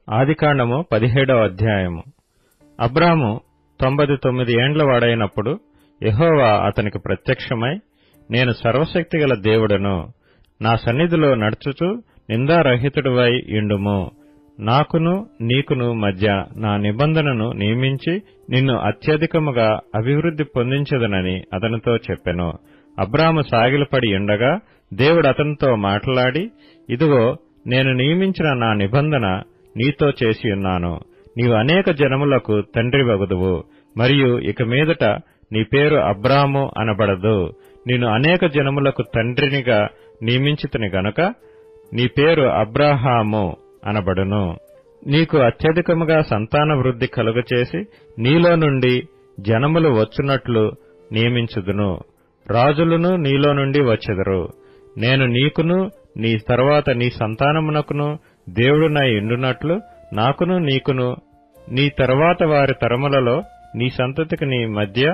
ఆదికాండము 17వ అధ్యాయము. అబ్రాము 99 ఏండ్ల వాడైనప్పుడు యెహోవా అతనికి ప్రత్యక్షమై, నేను సర్వశక్తిగల దేవుడను, నా సన్నిధిలో నడుచుచు నిందారహితుడివై యుండుము, నాకును నీకును మధ్య నా నిబంధనను నియమించి నిన్ను అత్యధికముగా అభివృద్ధి పొందించదనని అతనితో చెప్పెను. అబ్రాము సాగిలపడి యుండగా దేవుడు అతనితో మాట్లాడి, ఇదిగో నేను నియమించిన నా నిబంధన నీతో చేసియున్నాను. నీవు అనేక జనములకు తండ్రివగుదువు, మరియు ఇక మీదట నీ పేరు అబ్రాము అనబడదు. నిన్ను అనేక జనములకు తండ్రినిగా నియమించితిని గనుక నీ పేరు అబ్రాహాము అనబడును. నీకు అత్యధికముగా సంతాన వృద్ధి కలుగచేసి నీలో నుండి జనములు వచ్చునట్లు నియమించుదును. రాజులను నీలో నుండి వచ్చెదరు. నేను నీకును నీ తరువాత నీ సంతానమునకును దేవుడునై ఉండునట్లు నాకును నీకును నీ తరువాత వారి తరములలో నీ సంతతికి నీ మధ్య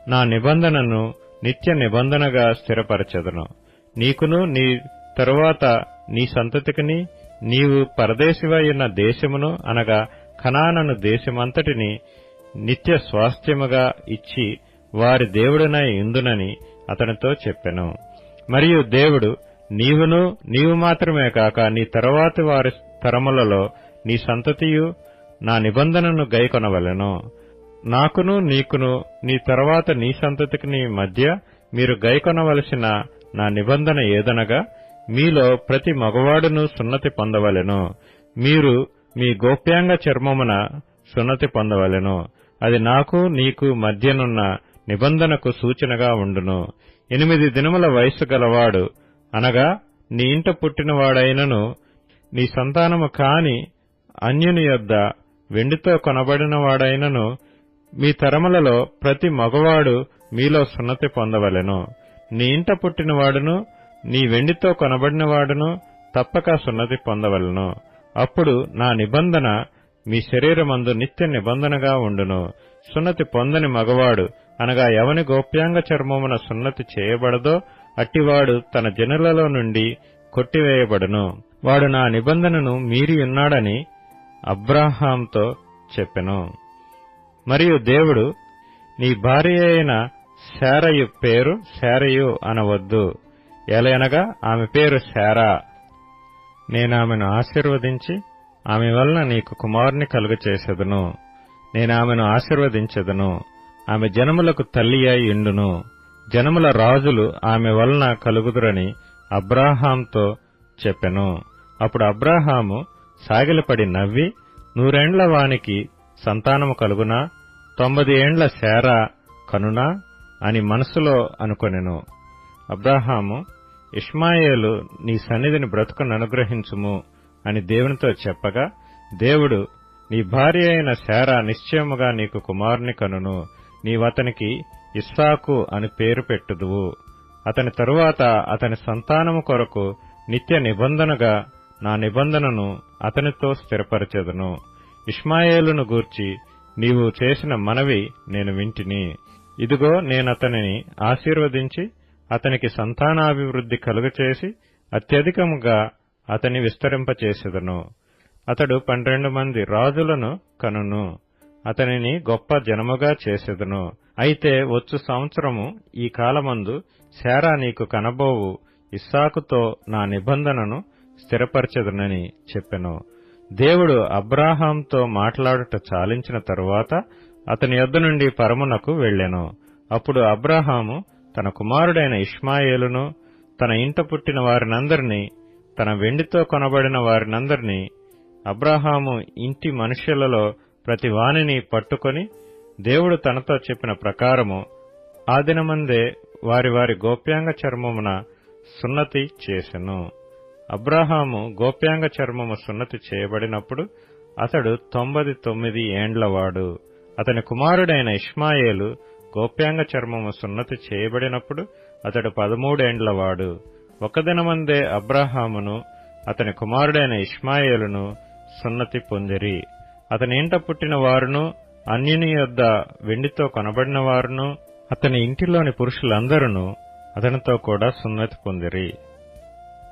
నా నిబంధనను నిత్య నిబంధనగా స్థిరపరచెదను. నీకును నీ తరువాత నీ సంతతికిని నీవు పరదేశివైన దేశమును అనగా కనాను దేశమంతటిని నిత్య స్వాస్థ్యముగా ఇచ్చి వారి దేవుడునై ఉందునని అతనితో చెప్పెను. మరియు దేవుడు, నీవు మాత్రమే కాక నీ తరువాతి వారి తరములలో నీ సంతతియు నా నిబంధనను గైకొనవలెను. నాకును నీకును నీ తరువాత నీ సంతతికి నీ మధ్య మీరు గైకొనవలసిన నా నిబంధన ఏదనగా, మీలో ప్రతి మగవాడును సున్నతి పొందవలెను. మీరు మీ గోప్యాంగ చర్మమున సున్నతి పొందవలెను. అది నాకు నీకు మధ్యనున్న నిబంధనకు సూచనగా ఉండును. 8 దినముల వయస్సు గలవాడు అనగా నీ ఇంట పుట్టినవాడైనను నీ సంతానము కాని అన్యుని యొద్ద వెండితో కొనబడినవాడైనను మీ తరములలో ప్రతి మగవాడు మీలో సున్నతి పొందవలెను. నీ ఇంట పుట్టినవాడును నీ వెండితో కొనబడినవాడును తప్పక సున్నతి పొందవలెను. అప్పుడు నా నిబంధన మీ శరీరమందు నిత్య నిబంధనగా ఉండును. సున్నతి పొందని మగవాడు అనగా ఎవని గోప్యాంగ చర్మమున సున్నతి చేయబడదో అట్టివాడు తన జనులలో నుండి కొట్టివేయబడును. వాడు నా నిబంధనను మీరియున్నాడని అబ్రాహాంతో చెప్పెను. మరియు దేవుడు, నీ భార్య అయిన శారయు పేరు శారయు అనవద్దు, ఎలయనగా ఆమె పేరు శారా. నేనామెను ఆశీర్వదించి ఆమె వలన నీకు కుమారుని కలుగచేసెదను. నేనామెను ఆశీర్వదించెదను. ఆమె జనములకు తల్లి అయి ఉండును. జనముల రాజులు ఆమె వలన కలుగుదురని అబ్రాహాంతో చెప్పెను. అప్పుడు అబ్రాహాము సాగిలపడి నవ్వి, 100 ఏండ్ల వానికి సంతానము కలుగునా, 90 ఏండ్ల శారా కనునా అని మనసులో అనుకొనెను. అబ్రాహాము, ఇష్మాయేలు నీ సన్నిధిని బ్రతుకుననుగ్రహించుము అని దేవునితో చెప్పగా, దేవుడు, నీ భార్య అయిన శారా నిశ్చయముగా నీకు కుమారుని కనును. నీవతనికి ఇస్సాకు అని పేరు పెట్టుదువు. అతని తరువాత అతని సంతానము కొరకు నిత్య నిబంధనగా నా నిబంధనను అతనితో స్థిరపరచెదను. ఇష్మాయేలును గూర్చి నీవు చేసిన మనవి నేను వింటిని. ఇదిగో నేనతనిని ఆశీర్వదించి అతనికి సంతానాభివృద్ధి కలుగచేసి అత్యధికముగా అతని విస్తరింపచేసెదను. అతడు 12 మంది రాజులను కనును. అతనిని గొప్ప జనముగా చేసెదను. అయితే వచ్చు సంవత్సరము ఈ కాలమందు శారా నీకు కనబోవు ఇస్సాకుతో నా నిబంధనను స్థిరపరచెదనని చెప్పెను. దేవుడు అబ్రాహాంతో మాట్లాడుట చాలించిన తరువాత అతని యొద్ద నుండి పరమునకు వెళ్ళెను. అప్పుడు అబ్రాహాము తన కుమారుడైన ఇష్మాయేలును, తన ఇంట పుట్టిన వారినందరినీ, తన వెండితో కొనబడిన వారినందరినీ, అబ్రాహాము ఇంటి మనుష్యులలో ప్రతి వానిని పట్టుకొని దేవుడు తనతో చెప్పిన ప్రకారము ఆ దినమందే వారి వారి గోప్యాంగ చర్మమున సున్నతి చేసెను. అబ్రాహాము గోప్యాంగ చర్మము సున్నతి చేయబడినప్పుడు అతడు 99 ఏండ్లవాడు. అతని కుమారుడైన ఇష్మాయేలు గోప్యాంగ చర్మము సున్నతి చేయబడినప్పుడు అతడు 13 ఏండ్లవాడు. ఒక దినమందే అబ్రాహామును అతని కుమారుడైన ఇష్మాయేలును సున్నతి పొందిరి. అతని ఇంట పుట్టిన వారును, అన్యుని యొద్ద వెండితో కొనబడిన వారును, అతని ఇంటిలోని పురుషులందరూ అతనితో కూడా సున్నతి పొందిరి.